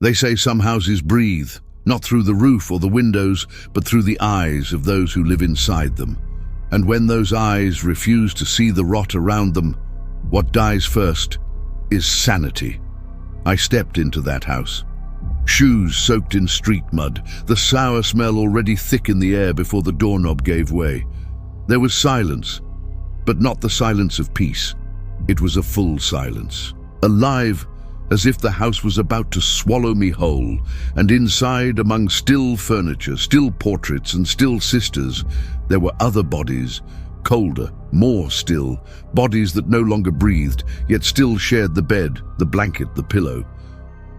They say some houses breathe, not through the roof or the windows, but through the eyes of those who live inside them. And when those eyes refuse to see the rot around them, what dies first is sanity. I stepped into that house. Shoes soaked in street mud, the sour smell already thick in the air before the doorknob gave way. There was silence, but not the silence of peace. It was a full silence, alive, as if the house was about to swallow me whole, and inside, among still furniture, still portraits, and still sisters, there were other bodies, colder, more still, bodies that no longer breathed, yet still shared the bed, the blanket, the pillow.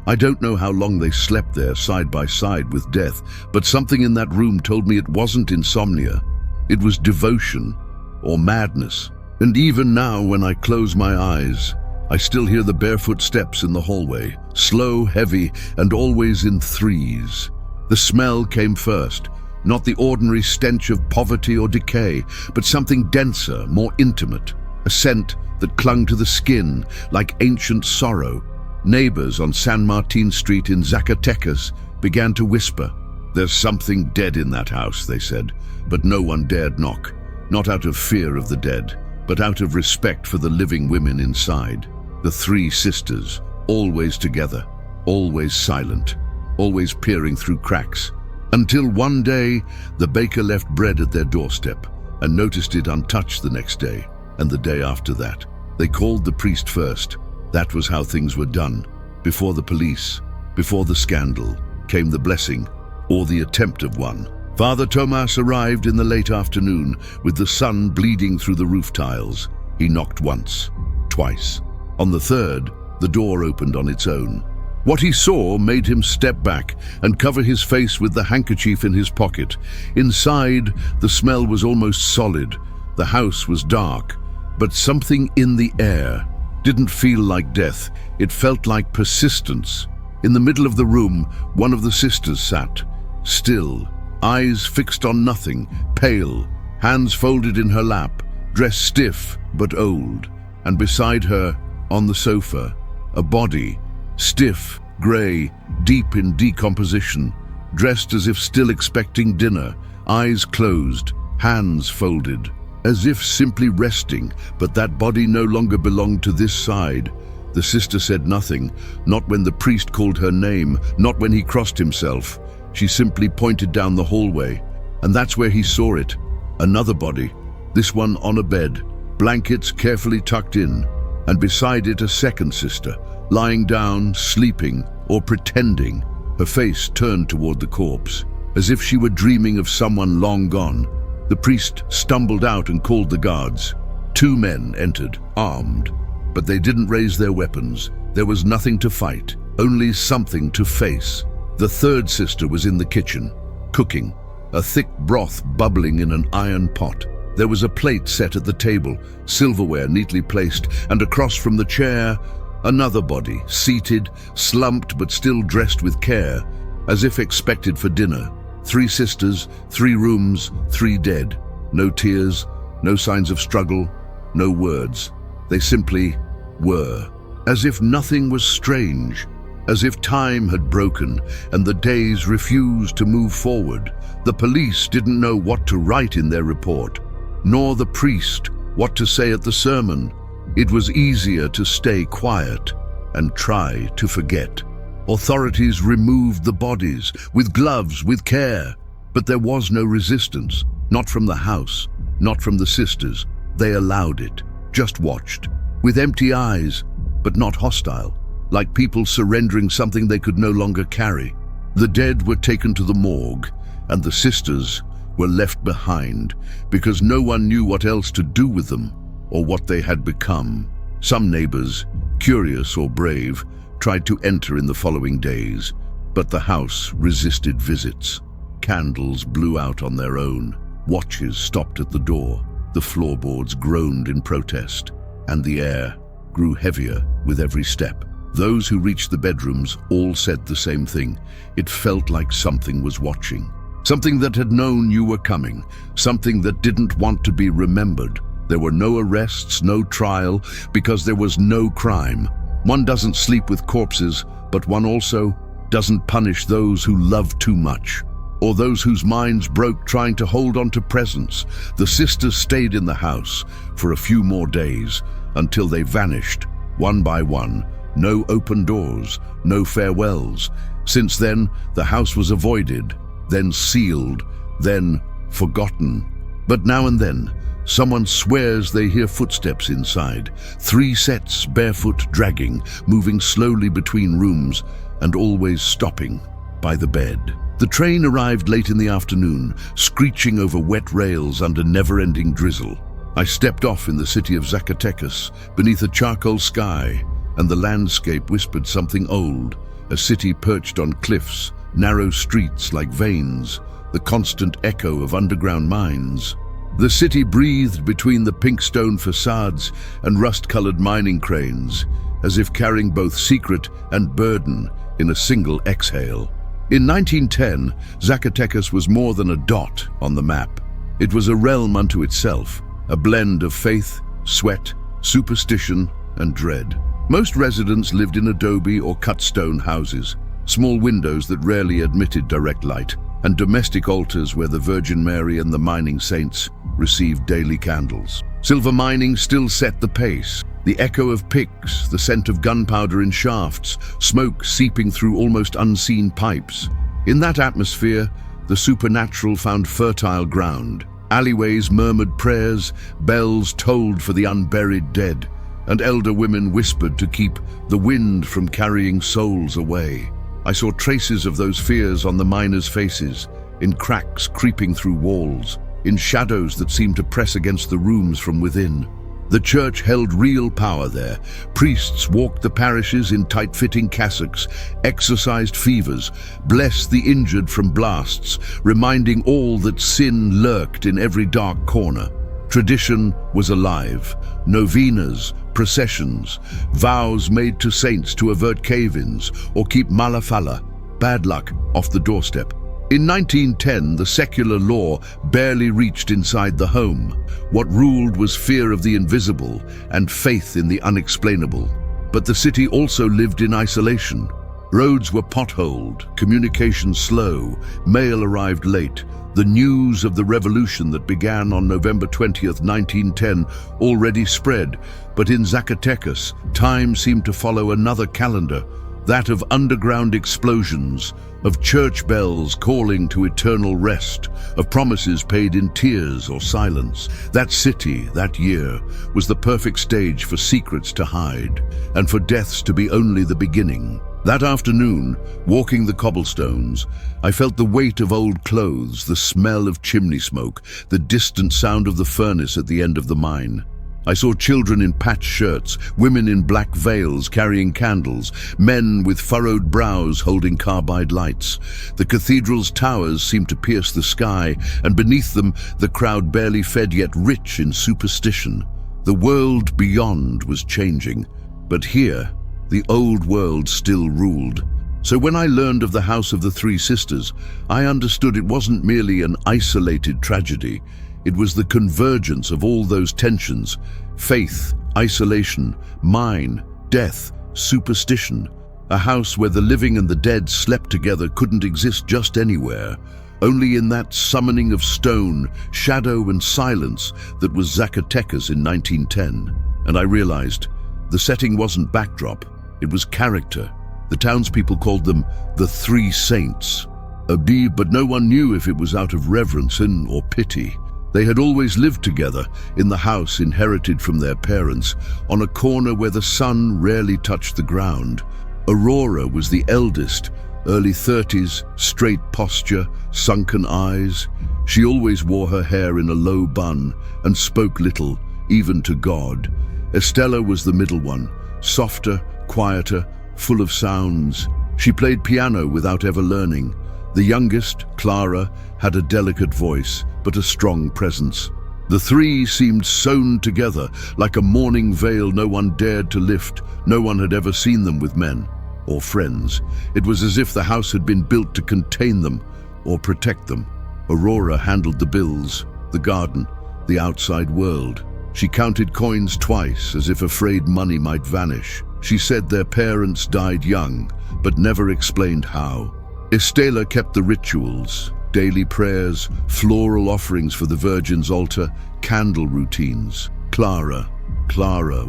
I don't know how long they slept there side by side with death, but something in that room told me it wasn't insomnia. It was devotion or madness. And even now, when I close my eyes, I still hear the barefoot steps in the hallway, slow, heavy, and always in threes. The smell came first, not the ordinary stench of poverty or decay, but something denser, more intimate, a scent that clung to the skin like ancient sorrow. Neighbors on San Martin Street in Zacatecas began to whisper. "There's something dead in that house," they said, but no one dared knock, not out of fear of the dead, but out of respect for the living women inside. The three sisters, always together, always silent, always peering through cracks, until one day the baker left bread at their doorstep and noticed it untouched the next day, and the day after that. They called the priest first. That was how things were done. Before the police, before the scandal, came the blessing, or the attempt of one. Father Tomas arrived in the late afternoon with the sun bleeding through the roof tiles. He knocked once, twice. On the third, the door opened on its own. What he saw made him step back and cover his face with the handkerchief in his pocket. Inside, the smell was almost solid. The house was dark, but something in the air didn't feel like death. It felt like persistence. In the middle of the room, one of the sisters sat, still, eyes fixed on nothing, pale, hands folded in her lap, dress stiff but old. And beside her, on the sofa, a body, stiff, grey, deep in decomposition, dressed as if still expecting dinner, eyes closed, hands folded, as if simply resting, but that body no longer belonged to this side. The sister said nothing, not when the priest called her name, not when he crossed himself. She simply pointed down the hallway, and that's where he saw it. Another body, this one on a bed, blankets carefully tucked in, and beside it a second sister, lying down, sleeping, or pretending, her face turned toward the corpse, as if she were dreaming of someone long gone. The priest stumbled out and called the guards. 2 men entered, armed, but they didn't raise their weapons. There was nothing to fight, only something to face. The third sister was in the kitchen, cooking, a thick broth bubbling in an iron pot. There was a plate set at the table, silverware neatly placed, and across from the chair, another body, seated, slumped but still dressed with care, as if expected for dinner. 3 sisters, 3 rooms, 3 dead. No tears, no signs of struggle, no words. They simply were, as if nothing was strange, as if time had broken and the days refused to move forward. The police didn't know what to write in their report, nor the priest what to say at the sermon. It was easier to stay quiet and try to forget. Authorities removed the bodies, with gloves, with care, but there was no resistance, not from the house, not from the sisters. They allowed it, just watched, with empty eyes, but not hostile, like people surrendering something they could no longer carry. The dead were taken to the morgue, and the sisters were left behind, because no one knew what else to do with them, or what they had become. Some neighbors, curious or brave, tried to enter in the following days, but the house resisted visits. Candles blew out on their own. Watches stopped at the door. The floorboards groaned in protest, and the air grew heavier with every step. Those who reached the bedrooms all said the same thing. It felt like something was watching. Something that had known you were coming. Something that didn't want to be remembered. There were no arrests, no trial, because there was no crime. One doesn't sleep with corpses, but one also doesn't punish those who love too much, or those whose minds broke trying to hold on to presents. The sisters stayed in the house for a few more days until they vanished, one by one. No open doors, no farewells. Since then, the house was avoided, then sealed, then forgotten. But now and then, someone swears they hear footsteps inside, 3 sets barefoot dragging, moving slowly between rooms and always stopping by the bed. The train arrived late in the afternoon, screeching over wet rails under never-ending drizzle. I stepped off in the city of Zacatecas, beneath a charcoal sky, and the landscape whispered something old, a city perched on cliffs, narrow streets like veins, the constant echo of underground mines. The city breathed between the pink stone facades and rust-colored mining cranes, as if carrying both secret and burden in a single exhale. In 1910, Zacatecas was more than a dot on the map. It was a realm unto itself, a blend of faith, sweat, superstition, and dread. Most residents lived in adobe or cut stone houses, small windows that rarely admitted direct light, and domestic altars where the Virgin Mary and the mining saints received daily candles. Silver mining still set the pace. The echo of picks, the scent of gunpowder in shafts, smoke seeping through almost unseen pipes. In that atmosphere, the supernatural found fertile ground. Alleyways murmured prayers, bells tolled for the unburied dead, and elder women whispered to keep the wind from carrying souls away. I saw traces of those fears on the miners' faces, in cracks creeping through walls, in shadows that seemed to press against the rooms from within. The church held real power there. Priests walked the parishes in tight-fitting cassocks, exorcised fevers, blessed the injured from blasts, reminding all that sin lurked in every dark corner. Tradition was alive. Novenas, processions, vows made to saints to avert cave-ins or keep malafala, bad luck, off the doorstep. In 1910, the secular law barely reached inside the home. What ruled was fear of the invisible and faith in the unexplainable. But the city also lived in isolation. Roads were potholed, communication slow, mail arrived late. The news of the revolution that began on November 20th, 1910 already spread, but in Zacatecas, time seemed to follow another calendar, that of underground explosions, of church bells calling to eternal rest, of promises paid in tears or silence. That city, that year, was the perfect stage for secrets to hide, and for deaths to be only the beginning. That afternoon, walking the cobblestones, I felt the weight of old clothes, the smell of chimney smoke, the distant sound of the furnace at the end of the mine. I saw children in patched shirts, women in black veils carrying candles, men with furrowed brows holding carbide lights. The cathedral's towers seemed to pierce the sky, and beneath them the crowd barely fed yet rich in superstition. The world beyond was changing, but here, the old world still ruled. So when I learned of the House of the Three Sisters, I understood it wasn't merely an isolated tragedy. It was the convergence of all those tensions: faith, isolation, mine, death, superstition. A house where the living and the dead slept together couldn't exist just anywhere, only in that summoning of stone, shadow and silence that was Zacatecas in 1910. And I realized the setting wasn't backdrop, it was character. The townspeople called them the Three Saints. But no one knew if it was out of reverence or pity. They had always lived together in the house inherited from their parents, on a corner where the sun rarely touched the ground. Aurora was the eldest, early 30s, straight posture, sunken eyes. She always wore her hair in a low bun and spoke little, even to God. Estella was the middle one, softer, quieter, full of sounds. She played piano without ever learning. The youngest, Clara, had a delicate voice, but a strong presence. The three seemed sewn together, like a mourning veil no one dared to lift. No one had ever seen them with men or friends. It was as if the house had been built to contain them or protect them. Aurora handled the bills, the garden, the outside world. She counted coins twice, as if afraid money might vanish. She said their parents died young, but never explained how. Estela kept the rituals, daily prayers, floral offerings for the Virgin's altar, candle routines. Clara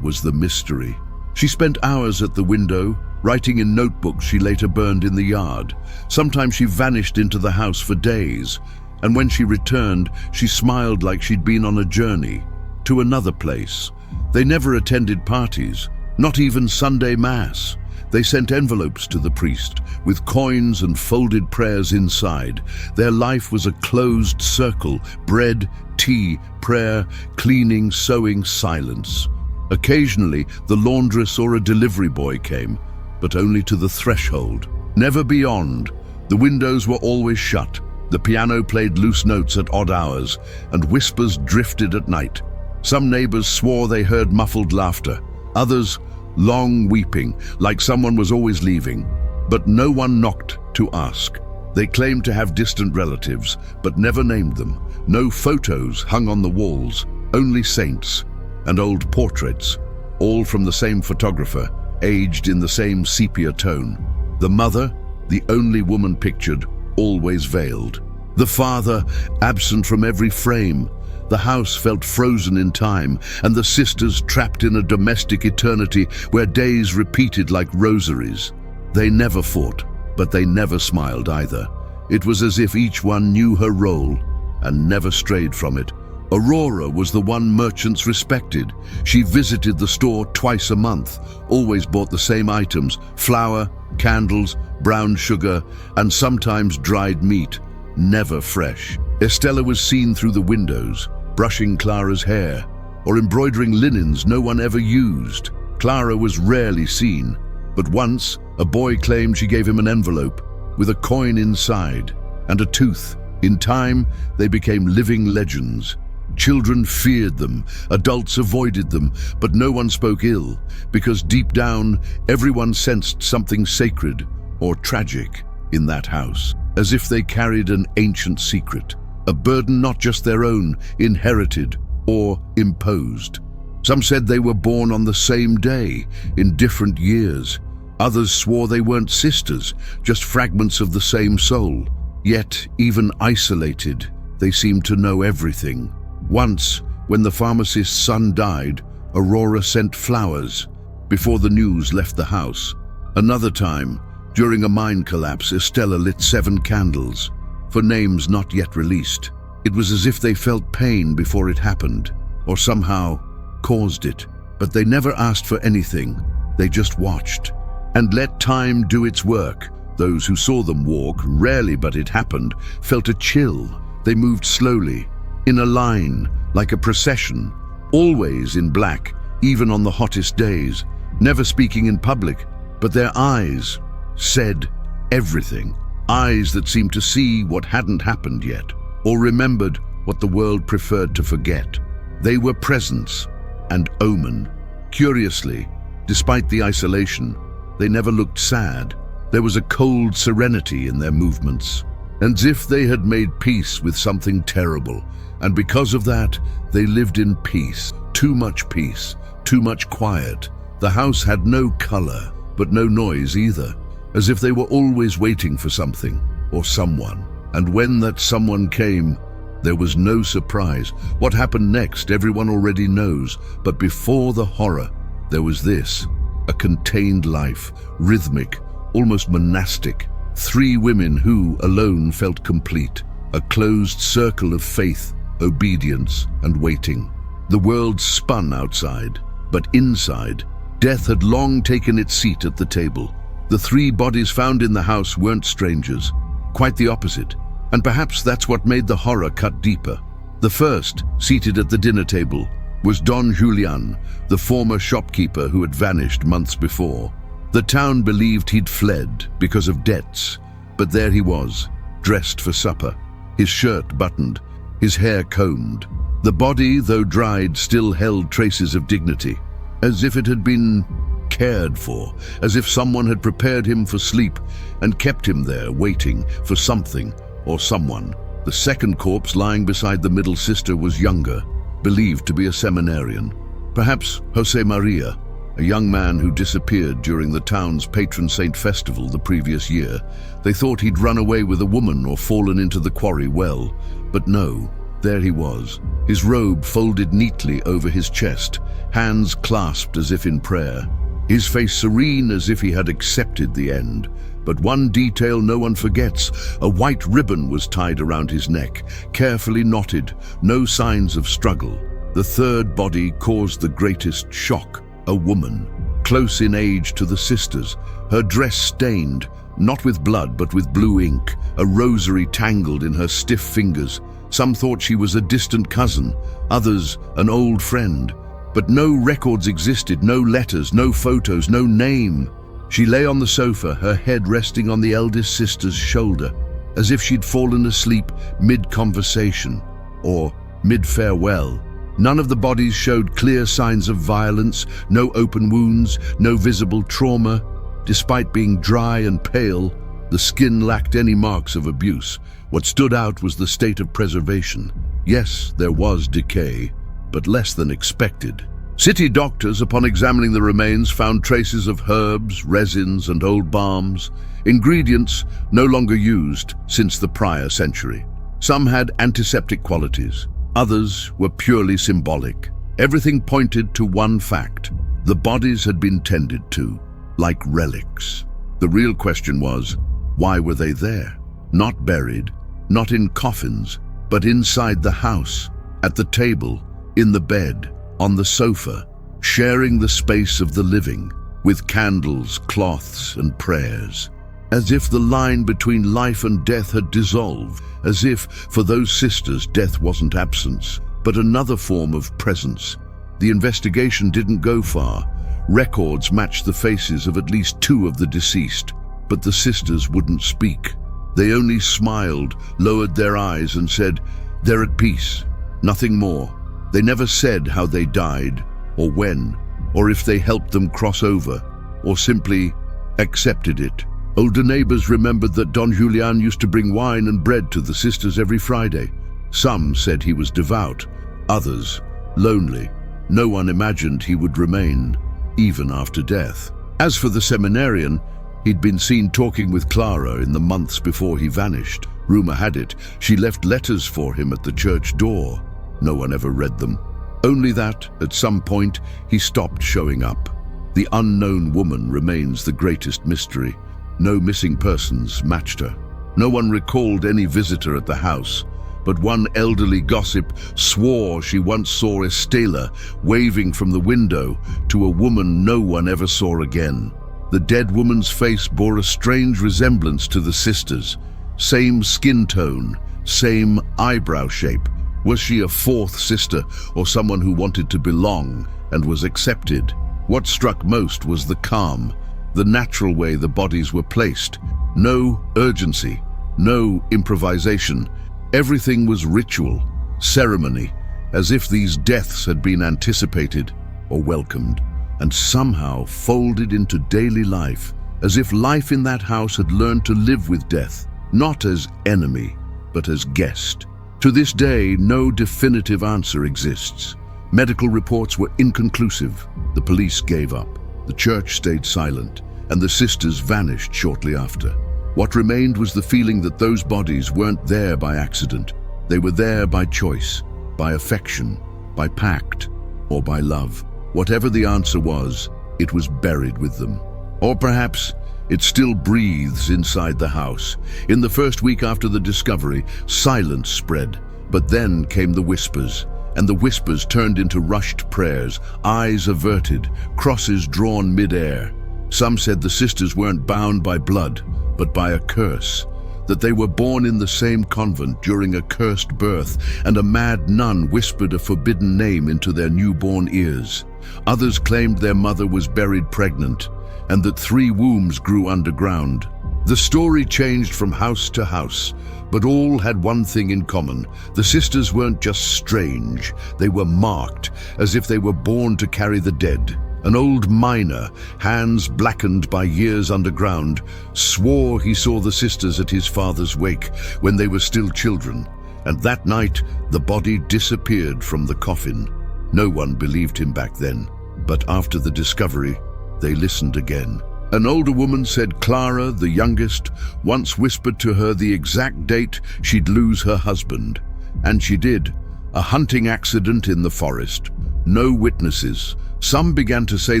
was the mystery. She spent hours at the window, writing in notebooks she later burned in the yard. Sometimes she vanished into the house for days, and when she returned, she smiled like she'd been on a journey to another place. They never attended parties, not even Sunday Mass. They sent envelopes to the priest with coins and folded prayers inside. Their life was a closed circle: bread, tea, prayer, cleaning, sewing, silence. Occasionally, the laundress or a delivery boy came, but only to the threshold, never beyond. The windows were always shut. The piano played loose notes at odd hours, and whispers drifted at night. Some neighbors swore they heard muffled laughter, others long weeping, like someone was always leaving. But no one knocked to ask. They claimed to have distant relatives, but never named them. No photos hung on the walls, only saints and old portraits, all from the same photographer, aged in the same sepia tone. The mother, the only woman pictured, always veiled. The father, absent from every frame. The house felt frozen in time, and the sisters trapped in a domestic eternity where days repeated like rosaries. They never fought, but they never smiled either. It was as if each one knew her role and never strayed from it. Aurora was the one merchants respected. She visited the store twice a month, always bought the same items: flour, candles, brown sugar, and sometimes dried meat, never fresh. Estela was seen through the windows, brushing Clara's hair, or embroidering linens no one ever used. Clara was rarely seen, but once a boy claimed she gave him an envelope with a coin inside and a tooth. In time, they became living legends. Children feared them, adults avoided them, but no one spoke ill, because deep down, everyone sensed something sacred or tragic in that house, as if they carried an ancient secret, a burden not just their own, inherited or imposed. Some said they were born on the same day, in different years. Others swore they weren't sisters, just fragments of the same soul. Yet, even isolated, they seemed to know everything. Once, when the pharmacist's son died, Aurora sent flowers before the news left the house. Another time, during a mine collapse, Estela lit 7 candles for names not yet released. It was as if they felt pain before it happened, or somehow caused it. But they never asked for anything. They just watched and let time do its work. Those who saw them walk, rarely but it happened, felt a chill. They moved slowly, in a line, like a procession, always in black, even on the hottest days, never speaking in public, but their eyes said everything. Eyes that seemed to see what hadn't happened yet, or remembered what the world preferred to forget. They were presence and omen. Curiously, despite the isolation, they never looked sad. There was a cold serenity in their movements, as if they had made peace with something terrible. And because of that, they lived in peace. Too much peace, too much quiet. The house had no color, but no noise either, as if they were always waiting for something or someone. And when that someone came, there was no surprise. What happened next, everyone already knows. But before the horror, there was this: a contained life, rhythmic, almost monastic. 3 women who, alone, felt complete. A closed circle of faith, obedience, and waiting. The world spun outside, but inside, death had long taken its seat at the table. The 3 bodies found in the house weren't strangers, quite the opposite. And perhaps that's what made the horror cut deeper. The first, seated at the dinner table, was Don Julian, the former shopkeeper who had vanished months before. The town believed he'd fled because of debts, but there he was, dressed for supper, his shirt buttoned, his hair combed. The body, though dried, still held traces of dignity, as if it had been cared for, as if someone had prepared him for sleep and kept him there waiting for something or someone. The second corpse lying beside the middle sister was younger, believed to be a seminarian, perhaps Jose Maria. a young man who disappeared during the town's patron saint festival the previous year. They thought he'd run away with a woman or fallen into the quarry well, but no, there he was, his robe folded neatly over his chest, hands clasped as if in prayer, his face serene as if he had accepted the end. But one detail no one forgets: a white ribbon was tied around his neck, carefully knotted, no signs of struggle. The third body caused the greatest shock: a woman, close in age to the sisters, her dress stained, not with blood but with blue ink, a rosary tangled in her stiff fingers. Some thought she was a distant cousin, others an old friend. But no records existed, no letters, no photos, no name. She lay on the sofa, her head resting on the eldest sister's shoulder, as if she'd fallen asleep mid-conversation or mid-farewell. None of the bodies showed clear signs of violence, no open wounds, no visible trauma. Despite being dry and pale, the skin lacked any marks of abuse. What stood out was the state of preservation. Yes, there was decay, but less than expected. City doctors, upon examining the remains, found traces of herbs, resins, and old balms, ingredients no longer used since the prior century. Some had antiseptic qualities, others were purely symbolic. Everything pointed to one fact: the bodies had been tended to, like relics. The real question was, why were they there? Not buried, not in coffins, but inside the house, at the table, in the bed, on the sofa, sharing the space of the living, with candles, cloths, and prayers. As if the line between life and death had dissolved, as if, for those sisters, death wasn't absence, but another form of presence. The investigation didn't go far. Records matched the faces of at least 2 of the deceased, but the sisters wouldn't speak. They only smiled, lowered their eyes, and said, "They're at peace." Nothing more. They never said how they died, or when, or if they helped them cross over, or simply accepted it. Older neighbors remembered that Don Julian used to bring wine and bread to the sisters every Friday. Some said he was devout, others lonely. No one imagined he would remain, even after death. As for the seminarian, he'd been seen talking with Clara in the months before he vanished. Rumor had it she left letters for him at the church door. No one ever read them. Only that, at some point, he stopped showing up. The unknown woman remains the greatest mystery. No missing persons matched her. No one recalled any visitor at the house, but one elderly gossip swore she once saw Estela waving from the window to a woman no one ever saw again. The dead woman's face bore a strange resemblance to the sisters. Same skin tone, same eyebrow shape. Was she a 4th sister, or someone who wanted to belong and was accepted? What struck most was the calm, the natural way the bodies were placed. No urgency, no improvisation. Everything was ritual, ceremony, as if these deaths had been anticipated or welcomed, and somehow folded into daily life, as if life in that house had learned to live with death, not as enemy, but as guest. To this day, no definitive answer exists. Medical reports were inconclusive. The police gave up. The church stayed silent, and the sisters vanished shortly after. What remained was the feeling that those bodies weren't there by accident. They were there by choice, by affection, by pact, or by love. Whatever the answer was, it was buried with them. Or perhaps it still breathes inside the house. In the first week after the discovery, silence spread, but then came the whispers, and the whispers turned into rushed prayers, eyes averted, crosses drawn mid-air. Some said the sisters weren't bound by blood, but by a curse, that they were born in the same convent during a cursed birth, and a mad nun whispered a forbidden name into their newborn ears. Others claimed their mother was buried pregnant, and that 3 wombs grew underground. The story changed from house to house, but all had one thing in common. The sisters weren't just strange, they were marked, as if they were born to carry the dead. An old miner, hands blackened by years underground, swore he saw the sisters at his father's wake when they were still children, and that night the body disappeared from the coffin. No one believed him back then. But after the discovery, they listened again. An older woman said Clara, the youngest, once whispered to her the exact date she'd lose her husband. And she did. A hunting accident in the forest. No witnesses. Some began to say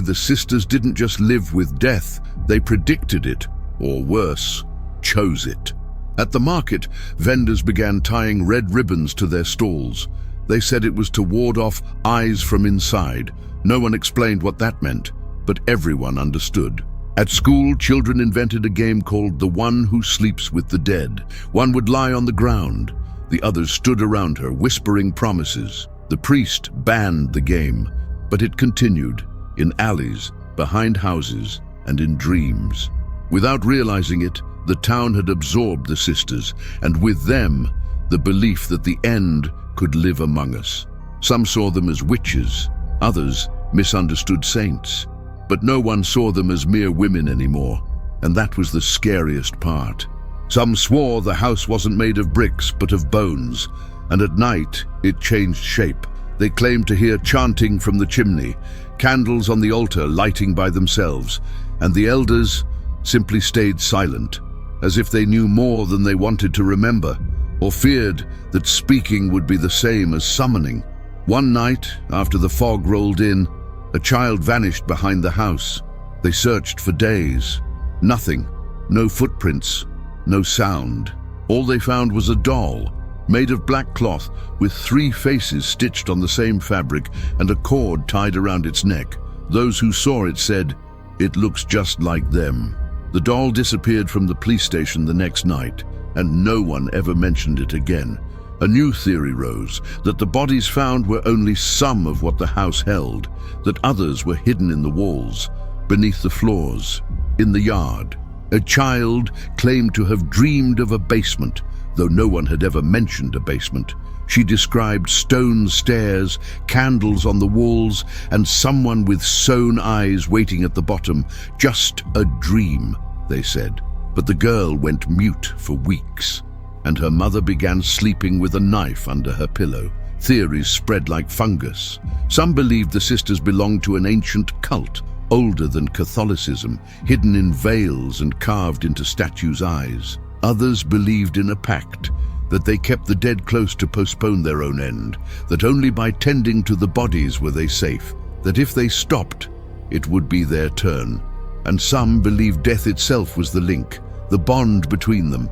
the sisters didn't just live with death, they predicted it, or worse, chose it. At the market, vendors began tying red ribbons to their stalls. They said it was to ward off eyes from inside. No one explained what that meant, but everyone understood. At school, children invented a game called The One Who Sleeps with the Dead. One would lie on the ground. The others stood around her, whispering promises. The priest banned the game, but it continued in alleys, behind houses, and in dreams. Without realizing it, the town had absorbed the sisters, and with them, the belief that the end could live among us. Some saw them as witches, others misunderstood saints, but no one saw them as mere women anymore, and that was the scariest part. Some swore the house wasn't made of bricks, but of bones, and at night it changed shape. They claimed to hear chanting from the chimney, candles on the altar lighting by themselves, and the elders simply stayed silent, as if they knew more than they wanted to remember, or feared that speaking would be the same as summoning. One night, after the fog rolled in, a child vanished behind the house. They searched for days. Nothing. No footprints. No sound. All they found was a doll, made of black cloth, with 3 faces stitched on the same fabric and a cord tied around its neck. Those who saw it said, "It looks just like them." The doll disappeared from the police station the next night, and no one ever mentioned it again. A new theory rose, that the bodies found were only some of what the house held, that others were hidden in the walls, beneath the floors, in the yard. A child claimed to have dreamed of a basement, though no one had ever mentioned a basement. She described stone stairs, candles on the walls, and someone with sewn eyes waiting at the bottom. Just a dream, they said. But the girl went mute for weeks, and her mother began sleeping with a knife under her pillow. Theories spread like fungus. Some believed the sisters belonged to an ancient cult, older than Catholicism, hidden in veils and carved into statues' eyes. Others believed in a pact, that they kept the dead close to postpone their own end, that only by tending to the bodies were they safe, that if they stopped, it would be their turn. And some believed death itself was the link, the bond between them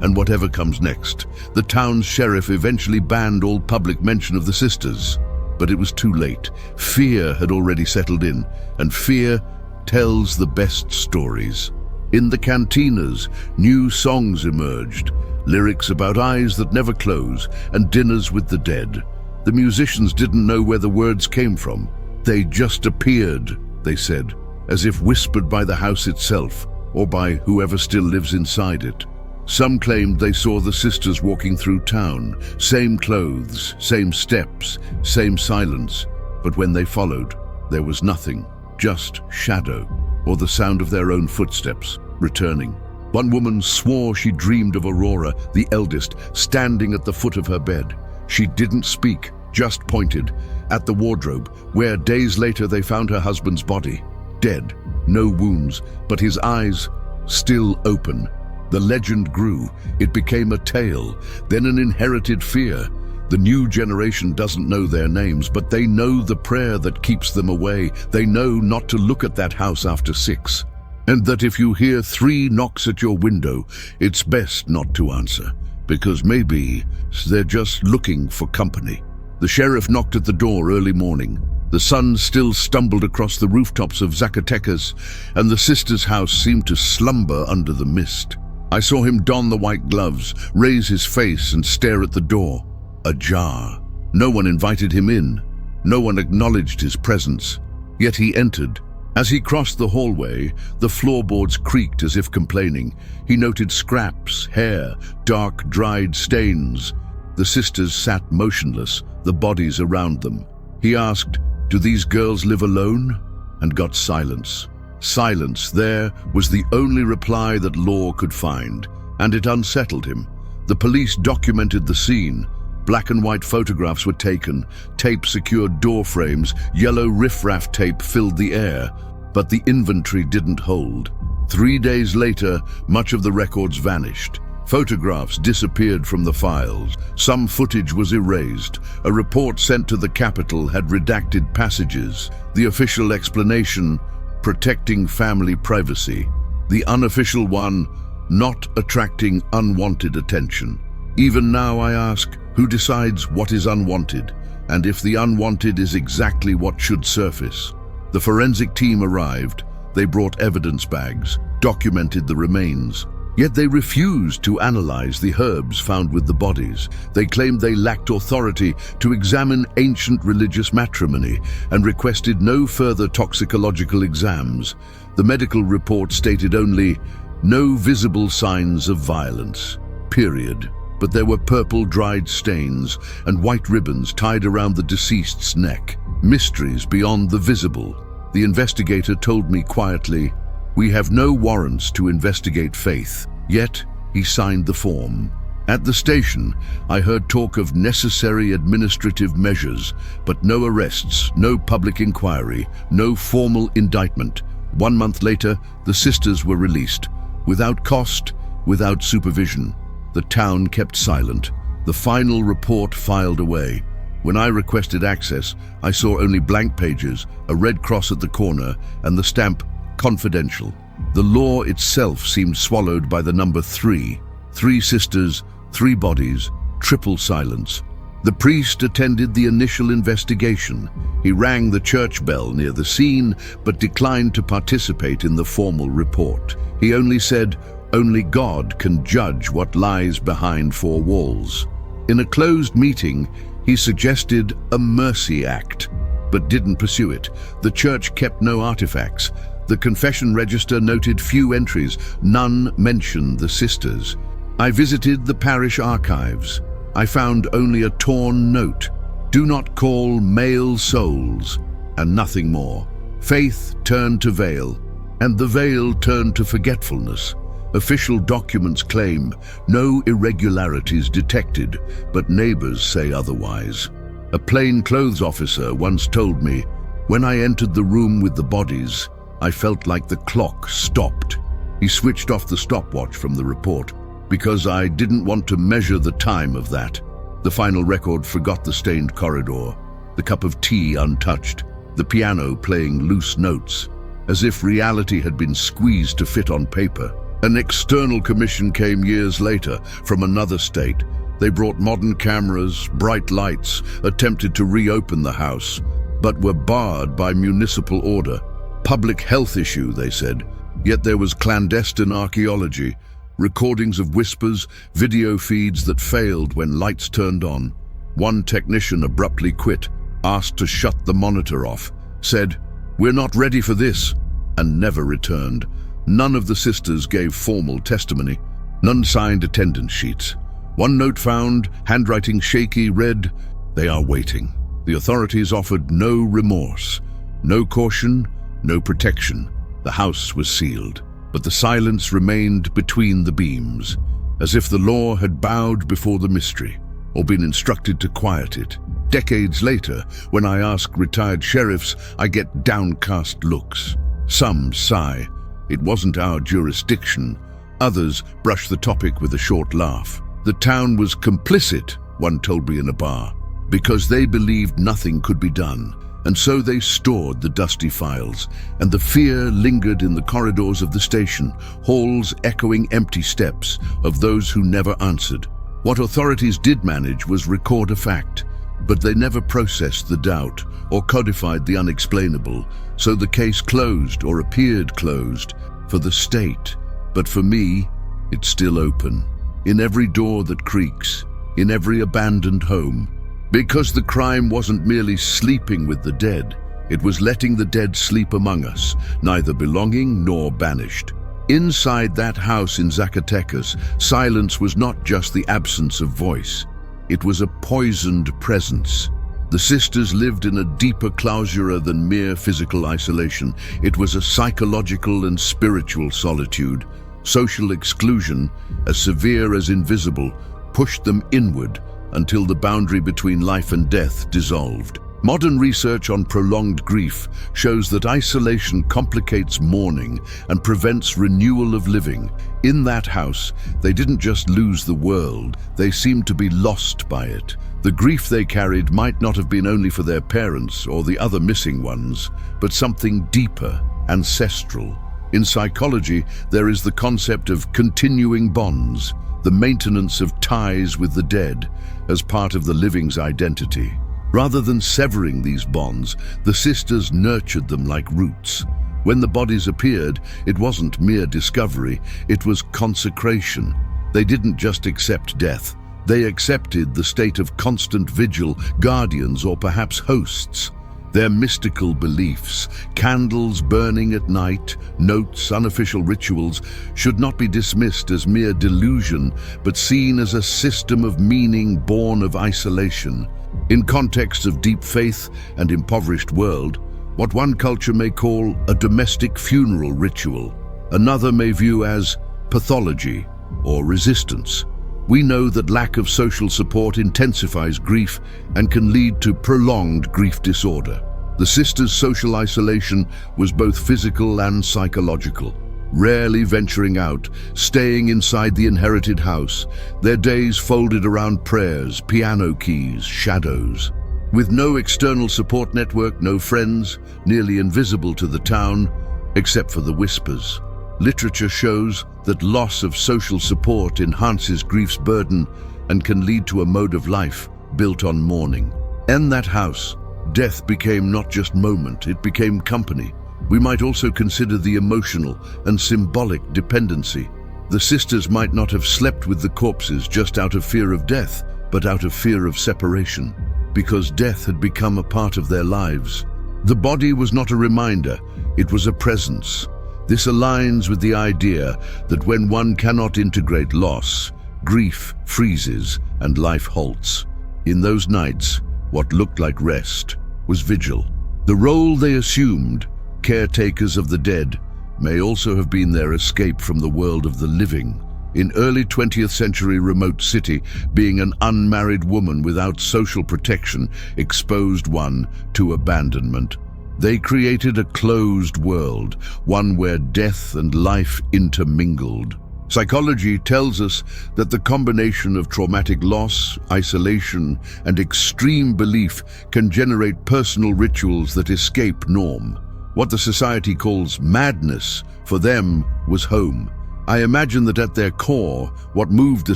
and whatever comes next. The town's sheriff eventually banned all public mention of the sisters. But it was too late. Fear had already settled in, and fear tells the best stories. In the cantinas, new songs emerged, lyrics about eyes that never close and dinners with the dead. The musicians didn't know where the words came from. They just appeared, they said, as if whispered by the house itself, or by whoever still lives inside it. Some claimed they saw the sisters walking through town, same clothes, same steps, same silence, but when they followed, there was nothing, just shadow, or the sound of their own footsteps, returning. One woman swore she dreamed of Aurora, the eldest, standing at the foot of her bed. She didn't speak, just pointed at the wardrobe, where days later they found her husband's body, dead, no wounds, but his eyes still open. The legend grew. It became a tale, then an inherited fear. The new generation doesn't know their names, but they know the prayer that keeps them away. They know not to look at that house after 6. And that if you hear 3 knocks at your window, it's best not to answer, because maybe they're just looking for company. The sheriff knocked at the door early morning. The sun still stumbled across the rooftops of Zacatecas, and the sisters' house seemed to slumber under the mist. I saw him don the white gloves, raise his face and stare at the door, ajar. No one invited him in. No one acknowledged his presence. Yet he entered. As he crossed the hallway, the floorboards creaked as if complaining. He noted scraps, hair, dark, dried stains. The sisters sat motionless, the bodies around them. He asked, "Do these girls live alone?" and got silence. Silence there was the only reply that law could find, and it unsettled him. The police documented the scene. Black and white photographs were taken, tape secured door frames, yellow riffraff tape filled the air, but the inventory didn't hold. 3 days later, much of the records vanished. Photographs disappeared from the files. Some footage was erased. A report sent to the capital had redacted passages. The official explanation, protecting family privacy. The unofficial one, not attracting unwanted attention. Even now I ask, who decides what is unwanted, and if the unwanted is exactly what should surface? The forensic team arrived. They brought evidence bags, documented the remains. Yet they refused to analyze the herbs found with the bodies. They claimed they lacked authority to examine ancient religious matrimony and requested no further toxicological exams. The medical report stated only, no visible signs of violence, period. But there were purple dried stains and white ribbons tied around the deceased's neck. Mysteries beyond the visible. The investigator told me quietly, we have no warrants to investigate Faith. Yet, he signed the form. At the station, I heard talk of necessary administrative measures, but no arrests, no public inquiry, no formal indictment. 1 month later, the sisters were released. Without cost, without supervision. The town kept silent. The final report filed away. When I requested access, I saw only blank pages, a red cross at the corner, and the stamp, confidential. The law itself seemed swallowed by the number 3. 3 sisters, 3 bodies, triple silence. The priest attended the initial investigation. He rang the church bell near the scene, but declined to participate in the formal report. He only said, only God can judge what lies behind 4 walls. In a closed meeting, he suggested a mercy act, but didn't pursue it. The church kept no artifacts. The confession register noted few entries. None mentioned the sisters. I visited the parish archives. I found only a torn note. Do not call male souls, and nothing more. Faith turned to veil, and the veil turned to forgetfulness. Official documents claim no irregularities detected, but neighbors say otherwise. A plainclothes officer once told me, when I entered the room with the bodies, I felt like the clock stopped. He switched off the stopwatch from the report, because I didn't want to measure the time of that. The final record forgot the stained corridor, the cup of tea untouched, the piano playing loose notes, as if reality had been squeezed to fit on paper. An external commission came years later from another state. They brought modern cameras, bright lights, attempted to reopen the house, but were barred by municipal order. Public health issue, they said. Yet there was clandestine archaeology, recordings of whispers, video feeds that failed when lights turned on. One technician abruptly quit, asked to shut the monitor off, said, "We're not ready for this," and never returned. None of the sisters gave formal testimony. None signed attendance sheets. One note found, handwriting shaky, read, "They are waiting." The authorities offered no remorse, no caution, no protection. The house was sealed, but the silence remained between the beams, as if the law had bowed before the mystery, or been instructed to quiet it. Decades later, when I ask retired sheriffs, I get downcast looks. Some sigh. It wasn't our jurisdiction. Others brush the topic with a short laugh. The town was complicit, one told me in a bar, because they believed nothing could be done, and so they stored the dusty files, and the fear lingered in the corridors of the station, halls echoing empty steps of those who never answered. What authorities did manage was record a fact, but they never processed the doubt or codified the unexplainable, so the case closed or appeared closed for the state. But for me, it's still open, in every door that creaks, in every abandoned home. Because the crime wasn't merely sleeping with the dead, it was letting the dead sleep among us, neither belonging nor banished. Inside that house in Zacatecas, silence was not just the absence of voice. It was a poisoned presence. The sisters lived in a deeper clausura than mere physical isolation. It was a psychological and spiritual solitude. Social exclusion, as severe as invisible, pushed them inward, until the boundary between life and death dissolved. Modern research on prolonged grief shows that isolation complicates mourning and prevents renewal of living. In that house, they didn't just lose the world, they seemed to be lost by it. The grief they carried might not have been only for their parents or the other missing ones, but something deeper, ancestral. In psychology, there is the concept of continuing bonds, the maintenance of ties with the dead as part of the living's identity. Rather than severing these bonds, the sisters nurtured them like roots. When the bodies appeared, it wasn't mere discovery, it was consecration. They didn't just accept death, they accepted the state of constant vigil, guardians or perhaps hosts. Their mystical beliefs, candles burning at night, notes, unofficial rituals, should not be dismissed as mere delusion, but seen as a system of meaning born of isolation. In context of deep faith and impoverished world, what one culture may call a domestic funeral ritual, another may view as pathology or resistance. We know that lack of social support intensifies grief and can lead to prolonged grief disorder. The sisters' social isolation was both physical and psychological. Rarely venturing out, staying inside the inherited house, their days folded around prayers, piano keys, shadows. With no external support network, no friends, nearly invisible to the town, except for the whispers. Literature shows that loss of social support enhances grief's burden and can lead to a mode of life built on mourning. In that house, death became not just moment, it became company. We might also consider the emotional and symbolic dependency. The sisters might not have slept with the corpses just out of fear of death, but out of fear of separation, because death had become a part of their lives. The body was not a reminder, it was a presence. This aligns with the idea that when one cannot integrate loss, grief freezes and life halts. In those nights, what looked like rest was vigil. The role they assumed, caretakers of the dead, may also have been their escape from the world of the living. In early 20th century remote city, being an unmarried woman without social protection exposed one to abandonment. They created a closed world, one where death and life intermingled. Psychology tells us that the combination of traumatic loss, isolation, and extreme belief can generate personal rituals that escape norm. What the society calls madness, for them, was home. I imagine that at their core, what moved the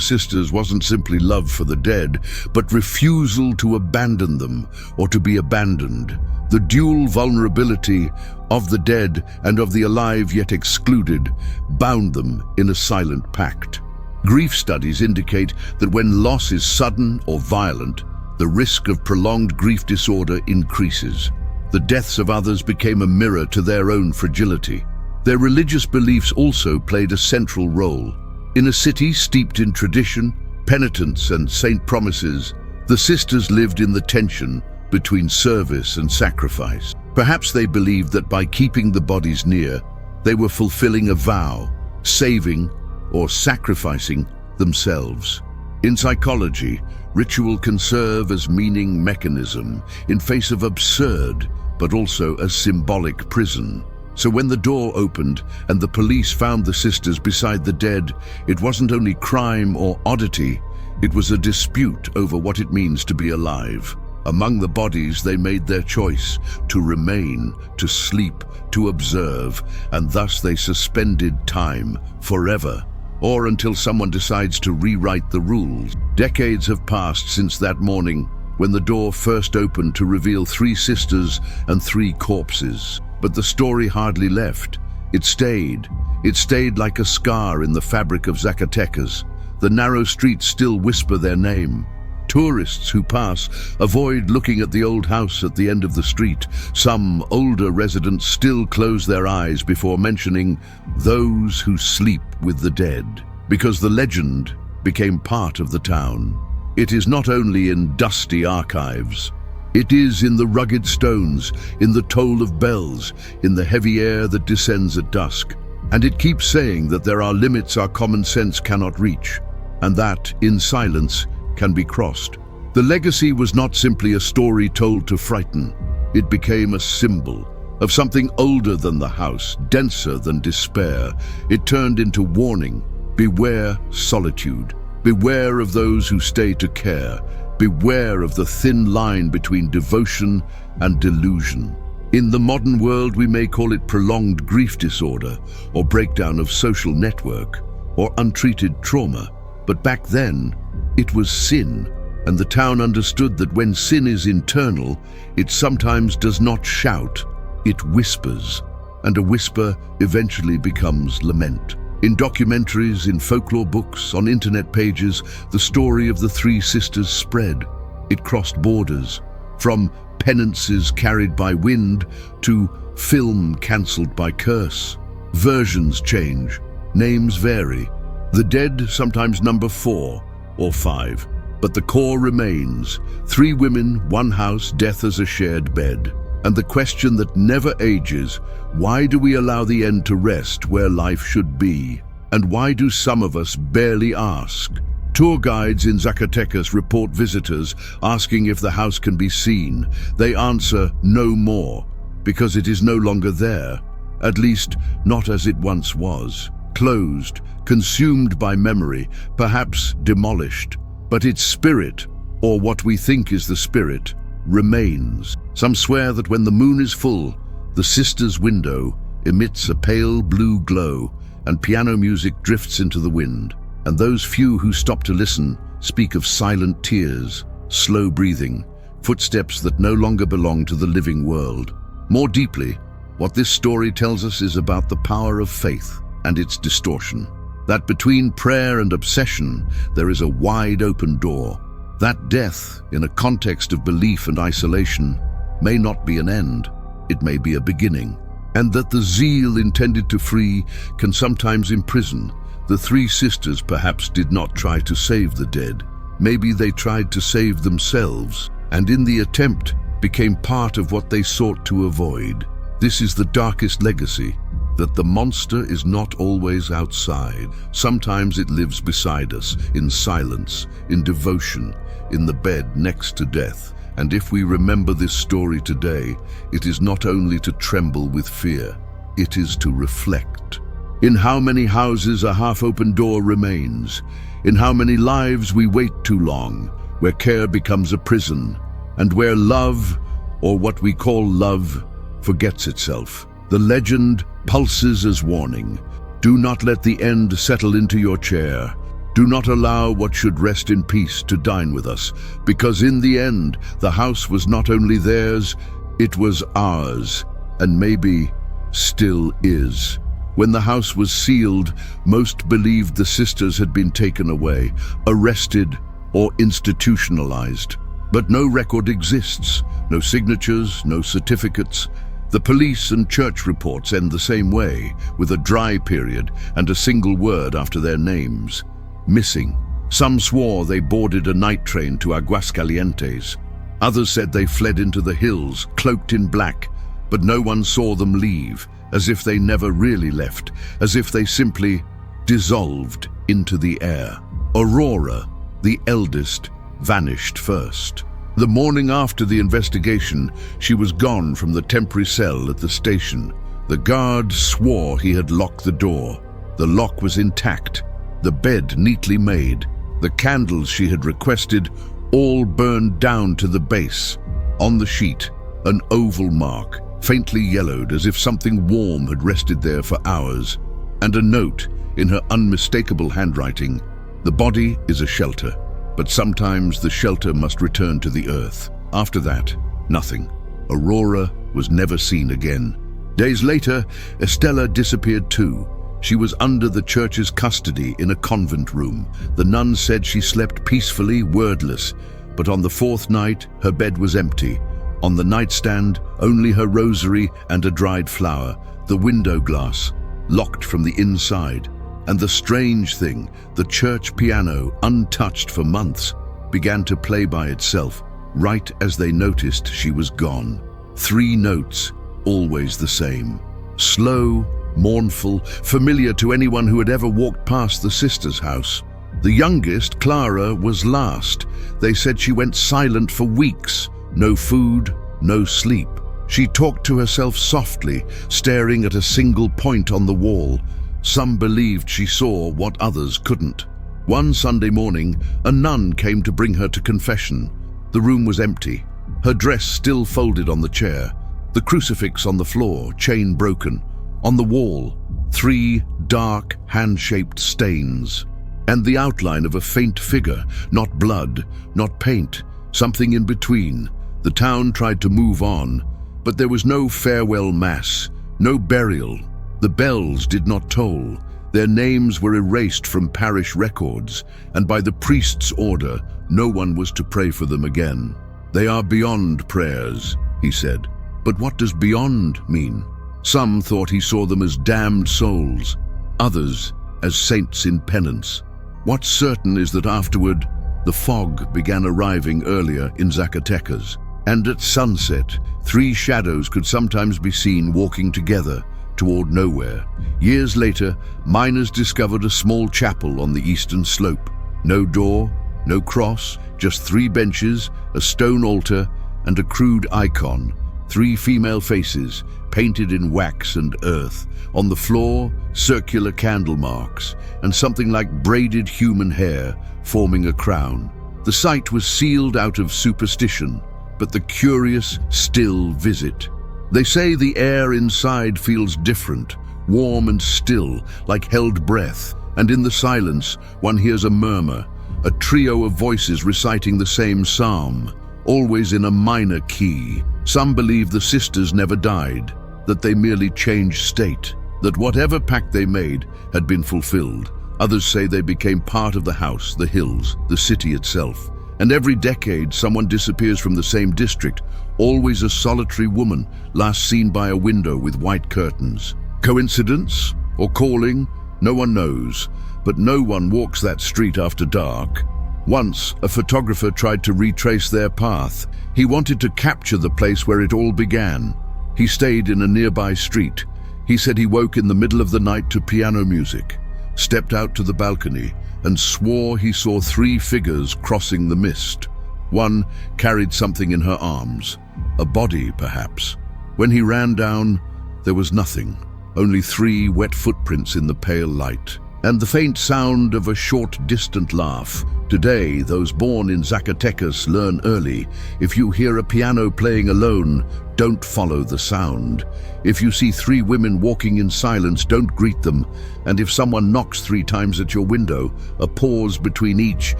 sisters wasn't simply love for the dead, but refusal to abandon them or to be abandoned. The dual vulnerability of the dead and of the alive yet excluded bound them in a silent pact. Grief studies indicate that when loss is sudden or violent, the risk of prolonged grief disorder increases. The deaths of others became a mirror to their own fragility. Their religious beliefs also played a central role. In a city steeped in tradition, penitence, and saint promises, the sisters lived in the tension between service and sacrifice. Perhaps they believed that by keeping the bodies near, they were fulfilling a vow, saving or sacrificing themselves. In psychology, ritual can serve as meaning mechanism in face of absurd, but also a symbolic prison. So when the door opened and the police found the sisters beside the dead, it wasn't only crime or oddity, it was a dispute over what it means to be alive. Among the bodies, they made their choice to remain, to sleep, to observe, and thus they suspended time forever, or until someone decides to rewrite the rules. Decades have passed since that morning when the door first opened to reveal 3 sisters and 3 corpses. But the story hardly left. It stayed. It stayed like a scar in the fabric of Zacatecas. The narrow streets still whisper their name. Tourists who pass avoid looking at the old house at the end of the street. Some older residents still close their eyes before mentioning those who sleep with the dead, because the legend became part of the town. It is not only in dusty archives. It is in the rugged stones, in the toll of bells, in the heavy air that descends at dusk. And it keeps saying that there are limits our common sense cannot reach, and that, in silence, can be crossed. The legacy was not simply a story told to frighten. It became a symbol of something older than the house, denser than despair. It turned into warning. Beware solitude. Beware of those who stay to care. Beware of the thin line between devotion and delusion. In the modern world, we may call it prolonged grief disorder, or breakdown of social network, or untreated trauma. But back then, it was sin, and the town understood that when sin is internal, it sometimes does not shout, it whispers, and a whisper eventually becomes lament. In documentaries, in folklore books, on internet pages, the story of the three sisters spread. It crossed borders, from penances carried by wind to film cancelled by curse. Versions change, names vary. The dead sometimes number 4 or 5, but the core remains. 3 women, 1 house, death as a shared bed. And the question that never ages, why do we allow the end to rest where life should be? And why do some of us barely ask? Tour guides in Zacatecas report visitors asking if the house can be seen. They answer no more, because it is no longer there, at least not as it once was. Closed, consumed by memory, perhaps demolished. But its spirit, or what we think is the spirit, remains. Some swear that when the moon is full, the sisters' window emits a pale blue glow and piano music drifts into the wind. And those few who stop to listen speak of silent tears, slow breathing, footsteps that no longer belong to the living world. More deeply, what this story tells us is about the power of faith and its distortion. That between prayer and obsession, there is a wide open door. That death, in a context of belief and isolation, may not be an end, it may be a beginning. And that the zeal intended to free can sometimes imprison. The 3 sisters perhaps did not try to save the dead. Maybe they tried to save themselves, and in the attempt became part of what they sought to avoid. This is the darkest legacy, that the monster is not always outside. Sometimes it lives beside us, in silence, in devotion, in the bed next to death. And if we remember this story today, it is not only to tremble with fear, it is to reflect. In how many houses a half-open door remains, in how many lives we wait too long, where care becomes a prison, and where love, or what we call love, forgets itself. The legend pulses as warning. Do not let the end settle into your chair. Do not allow what should rest in peace to dine with us, because in the end, the house was not only theirs, it was ours, and maybe still is. When the house was sealed, most believed the sisters had been taken away, arrested, or institutionalized. But no record exists, no signatures, no certificates. The police and church reports end the same way, with a dry period and a single word after their names. Missing. Some swore they boarded a night train to Aguascalientes. Others said they fled into the hills, cloaked in black, but no one saw them leave, as if they never really left, as if they simply dissolved into the air. Aurora, the eldest, vanished first. The morning after the investigation, she was gone from the temporary cell at the station. The guard swore he had locked the door. The lock was intact, the bed neatly made, the candles she had requested all burned down to the base. On the sheet, an oval mark, faintly yellowed as if something warm had rested there for hours, and a note in her unmistakable handwriting: "The body is a shelter, but sometimes the shelter must return to the earth." After that, nothing. Aurora was never seen again. Days later, Estella disappeared too. She was under the church's custody in a convent room. The nuns said she slept peacefully, wordless, but on the 4th night, her bed was empty. On the nightstand, only her rosary and a dried flower, the window glass, locked from the inside. And the strange thing, the church piano, untouched for months, began to play by itself, right as they noticed she was gone. 3 notes, always the same. Slow, mournful, familiar to anyone who had ever walked past the sisters' house. The youngest, Clara, was last. They said she went silent for weeks. No food, no sleep. She talked to herself softly, staring at a single point on the wall. Some believed she saw what others couldn't. One Sunday morning, a nun came to bring her to confession. The room was empty, her dress still folded on the chair, the crucifix on the floor, chain broken. On the wall, 3 dark, hand-shaped stains, and the outline of a faint figure, not blood, not paint, something in between. The town tried to move on, but there was no farewell mass, no burial. The bells did not toll. Their names were erased from parish records, and by the priest's order, no one was to pray for them again. They are beyond prayers, he said. But what does beyond mean? Some thought he saw them as damned souls, others as saints in penance. What's certain is that afterward, the fog began arriving earlier in Zacatecas, and at sunset, 3 shadows could sometimes be seen walking together toward nowhere. Years later, miners discovered a small chapel on the eastern slope. No door, no cross, just 3 benches, a stone altar, and a crude icon. 3 female faces, painted in wax and earth. On the floor, circular candle marks, and something like braided human hair forming a crown. The site was sealed out of superstition, but the curious still visit. They say the air inside feels different, warm and still, like held breath, and in the silence, one hears a murmur, a trio of voices reciting the same psalm, always in a minor key. Some believe the sisters never died, that they merely changed state, that whatever pact they made had been fulfilled. Others say they became part of the house, the hills, the city itself. And every decade, someone disappears from the same district, always a solitary woman, last seen by a window with white curtains. Coincidence? Or calling? No one knows, but no one walks that street after dark. Once, a photographer tried to retrace their path. He wanted to capture the place where it all began. He stayed in a nearby street. He said he woke in the middle of the night to piano music, stepped out to the balcony, and swore he saw 3 figures crossing the mist. One carried something in her arms, a body perhaps. When he ran down, there was nothing, only 3 wet footprints in the pale light, and the faint sound of a short, distant laugh. Today, those born in Zacatecas learn early. If you hear a piano playing alone, don't follow the sound. If you see 3 women walking in silence, don't greet them. And if someone knocks 3 times at your window, a pause between each,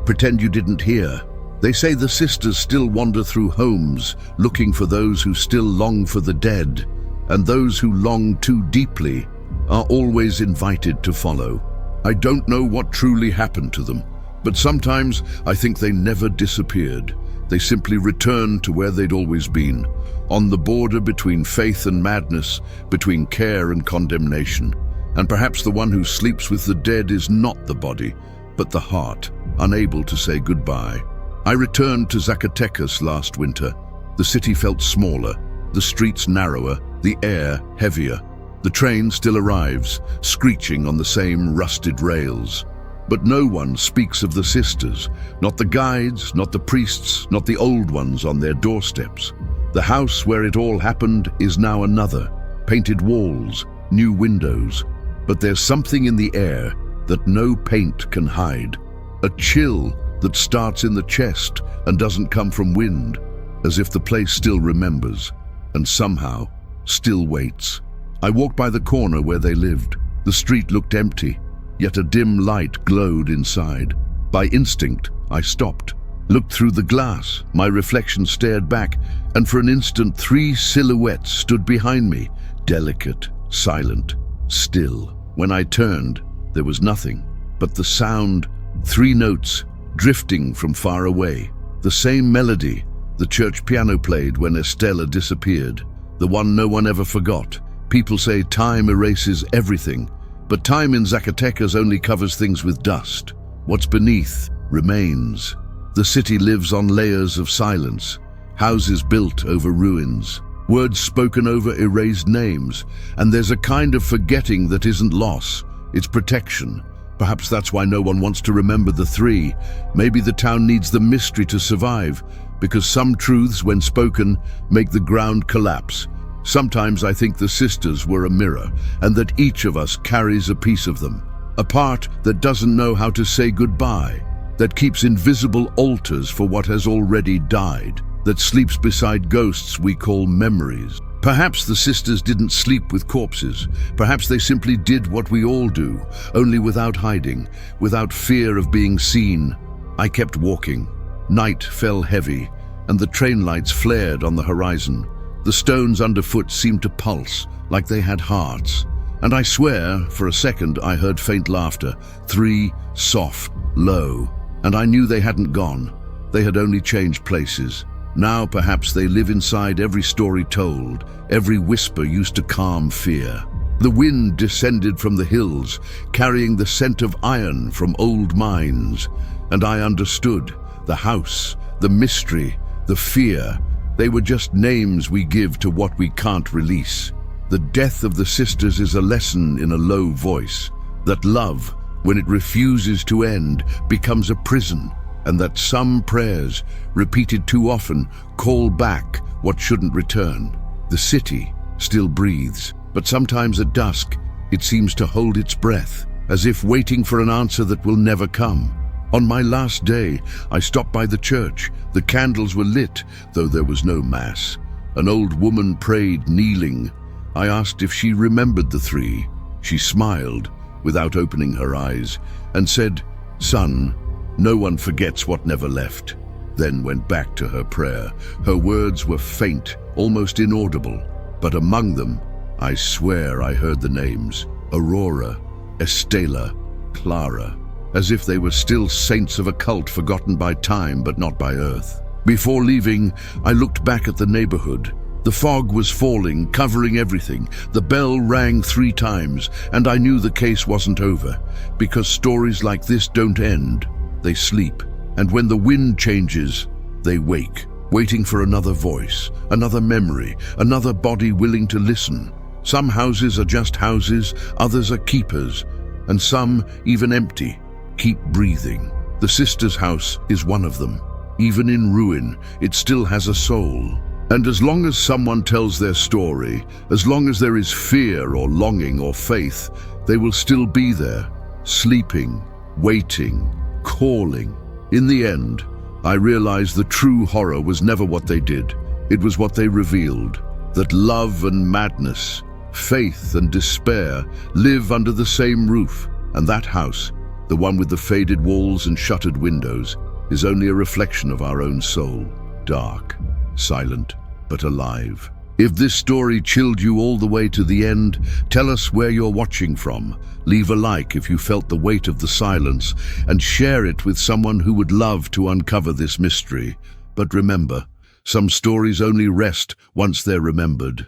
pretend you didn't hear. They say the sisters still wander through homes, looking for those who still long for the dead, and those who long too deeply are always invited to follow. I don't know what truly happened to them, but sometimes I think they never disappeared. They simply returned to where they'd always been, on the border between faith and madness, between care and condemnation. And perhaps the one who sleeps with the dead is not the body, but the heart, unable to say goodbye. I returned to Zacatecas last winter. The city felt smaller, the streets narrower, the air heavier. The train still arrives, screeching on the same rusted rails. But no one speaks of the sisters, not the guides, not the priests, not the old ones on their doorsteps. The house where it all happened is now another, painted walls, new windows. But there's something in the air that no paint can hide, a chill that starts in the chest and doesn't come from wind, as if the place still remembers, and somehow still waits. I walked by the corner where they lived. The street looked empty, yet a dim light glowed inside. By instinct, I stopped, looked through the glass. My reflection stared back, and for an instant 3 silhouettes stood behind me, delicate, silent, still. When I turned, there was nothing but the sound, 3 notes drifting from far away. The same melody the church piano played when Estella disappeared, the one no one ever forgot. People say time erases everything, but time in Zacatecas only covers things with dust. What's beneath remains. The city lives on layers of silence, houses built over ruins, words spoken over erased names, and there's a kind of forgetting that isn't loss, it's protection. Perhaps that's why no one wants to remember the three. Maybe the town needs the mystery to survive, because some truths, when spoken, make the ground collapse. Sometimes I think the sisters were a mirror, and that each of us carries a piece of them. A part that doesn't know how to say goodbye, that keeps invisible altars for what has already died, that sleeps beside ghosts we call memories. Perhaps the sisters didn't sleep with corpses. Perhaps they simply did what we all do, only without hiding, without fear of being seen. I kept walking. Night fell heavy, and the train lights flared on the horizon. The stones underfoot seemed to pulse, like they had hearts. And I swear, for a second, I heard faint laughter. 3, soft, low. And I knew they hadn't gone. They had only changed places. Now perhaps they live inside every story told, every whisper used to calm fear. The wind descended from the hills, carrying the scent of iron from old mines. And I understood. The house, the mystery, the fear. They were just names we give to what we can't release. The death of the sisters is a lesson in a low voice. That love, when it refuses to end, becomes a prison. And that some prayers, repeated too often, call back what shouldn't return. The city still breathes, but sometimes at dusk, it seems to hold its breath, as if waiting for an answer that will never come. On my last day, I stopped by the church. The candles were lit, though there was no mass. An old woman prayed, kneeling. I asked if she remembered the three. She smiled, without opening her eyes, and said, "Son, no one forgets what never left," then went back to her prayer. Her words were faint, almost inaudible, but among them, I swear I heard the names: Aurora, Estela, Clara, as if they were still saints of a cult forgotten by time but not by earth. Before leaving, I looked back at the neighborhood. The fog was falling, covering everything. The bell rang 3 times, and I knew the case wasn't over, because stories like this don't end. They sleep, and when the wind changes, they wake, waiting for another voice, another memory, another body willing to listen. Some houses are just houses, others are keepers, and some, even empty, keep breathing. The sisters' house is one of them. Even in ruin, it still has a soul. And as long as someone tells their story, as long as there is fear or longing or faith, they will still be there, sleeping, waiting, calling. In the end, I realized the true horror was never what they did. It was what they revealed. That love and madness, faith and despair live under the same roof. And that house, the one with the faded walls and shuttered windows, is only a reflection of our own soul. Dark, silent, but alive. If this story chilled you all the way to the end, tell us where you're watching from. Leave a like if you felt the weight of the silence, and share it with someone who would love to uncover this mystery. But remember, some stories only rest once they're remembered.